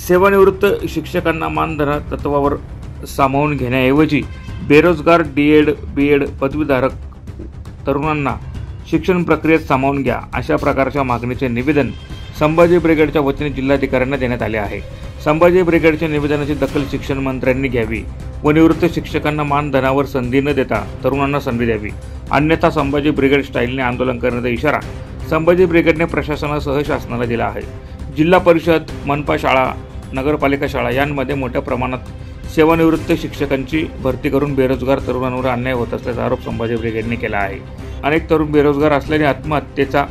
सेवानिवृत्त शिक्षकांना मानधन तत्वावर सामावून घेण्याऐवजी बेरोजगार डी.एड. बी.एड. पदवीधारक तरुणांना शिक्षण प्रक्रियेत सामावून घ्या अशा प्रकारच्या मागणीचे निवेदन संभाजी ब्रिगेडच्या वतीने जिल्हाधिकाऱ्यांना देण्यात आले आहे। संभाजी ब्रिगेडच्या निवेदनाची दखल शिक्षण मंत्र्यांनी घ्यावी व निवृत्त शिक्षकांना मानधनावर संधी न देता तरुणांना संधी द्यावी, अन्यथा संभाजी ब्रिगेड स्टाईलने आंदोलन करण्याचा इशारा संभाजी ब्रिगेडने प्रशासनासह शासनाला दिला आहे। जिल्हा परिषद, मनपा शाळा, नगरपालिका शाळा यांमध्ये मोठ्या प्रमाणात सेवानिवृत्त शिक्षकांची भरती करून बेरोजगार तरुणांवर अन्याय होत असल्याचा आरोप संभाजी ब्रिगेडने केला आहे। अनेक तरुण बेरोजगार असल्याने आत्महत्येचा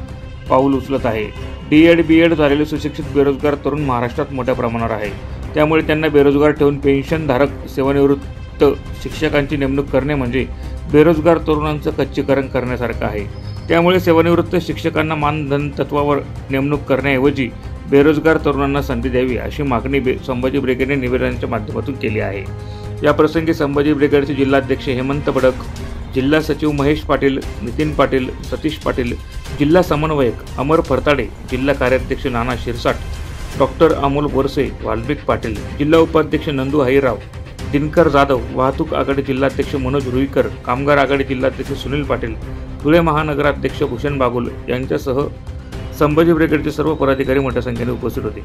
पाऊल उचलत आहे। डी.एड. बी.एड. झालेले सुशिक्षित बेरोजगार तरुण महाराष्ट्रात मोठ्या प्रमाणावर आहे, त्यामुळे त्यांना बेरोजगार ठेवून पेन्शनधारक सेवानिवृत्त शिक्षकांची नेमणूक करणे म्हणजे बेरोजगार तरुणांचं कच्चीकरण करण्यासारखं आहे। त्यामुळे सेवानिवृत्त शिक्षकांना मानधन तत्वावर नेमणूक करण्याऐवजी बेरोजगार तरुणांना संधी द्यावी अशी मागणी संभाजी ब्रिगेडने निवेदनाच्या माध्यमातून केली आहे। या प्रसंगी संभाजी ब्रिगेडचे जिल्हाध्यक्ष हेमंत बडक, जिल्हा सचिव महेश पाटील, नितीन पाटील, सतीश पाटील, जिल्हा समन्वयक अमर फरताडे, जिल्हा कार्याध्यक्ष नाना शिरसाट, डॉक्टर अमोल बोरसे, वाल्मिक पाटील, जिल्हा उपाध्यक्ष नंदू हाईराव, दिनकर जाधव, वाहतूक आघाडी जिल्हाध्यक्ष मनोज रुईकर, कामगार आघाडी जिल्हाध्यक्ष सुनील पाटील, धुळे महानगराध्यक्ष भूषण बागुल यांच्यासह संभाजी ब्रिगेडचे सर्व पदाधिकारी मोठ्या संख्येने उपस्थित होते।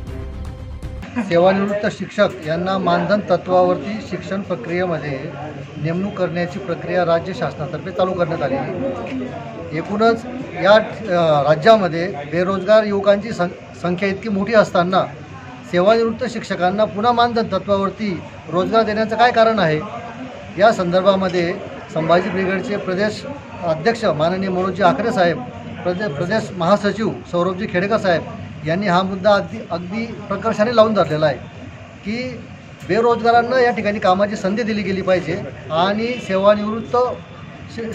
सेवानिवृत्त शिक्षक यांना मानधन तत्वावरती शिक्षण प्रक्रियेमध्ये नेमणूक करण्याची प्रक्रिया राज्य शासनातर्फे चालू करण्यात आली आहे। एकूणच या राज्यामध्ये बेरोजगार युवकांची संख्या इतकी मोठी असताना सेवानिवृत्त शिक्षकांना पुन्हा मानधन तत्वावरती रोजगार देण्याचं काय कारण आहे? या संदर्भामध्ये संभाजी ब्रिगेडचे प्रदेश अध्यक्ष माननीय मनोजी आखरे साहेब, प्रदेश महासचिव सौरभजी खेडेकर साहेब यांनी हा मुद्दा अगदी प्रकर्षाने लावून धरलेला आहे की बेरोजगारांना या ठिकाणी कामाची संधी दिली गेली पाहिजे आणि सेवानिवृत्त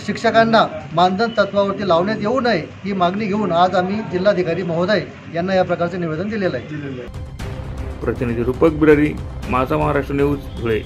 शिक्षकांना मानधन तत्वावरती लावण्यात येऊ नये ही मागणी घेऊन आज आम्ही जिल्हाधिकारी महोदय यांना या प्रकारचे निवेदन दिलेलं आहे। प्रतिनिधी रूपक बिरारी, माझा महाराष्ट्र न्यूज, धुळे।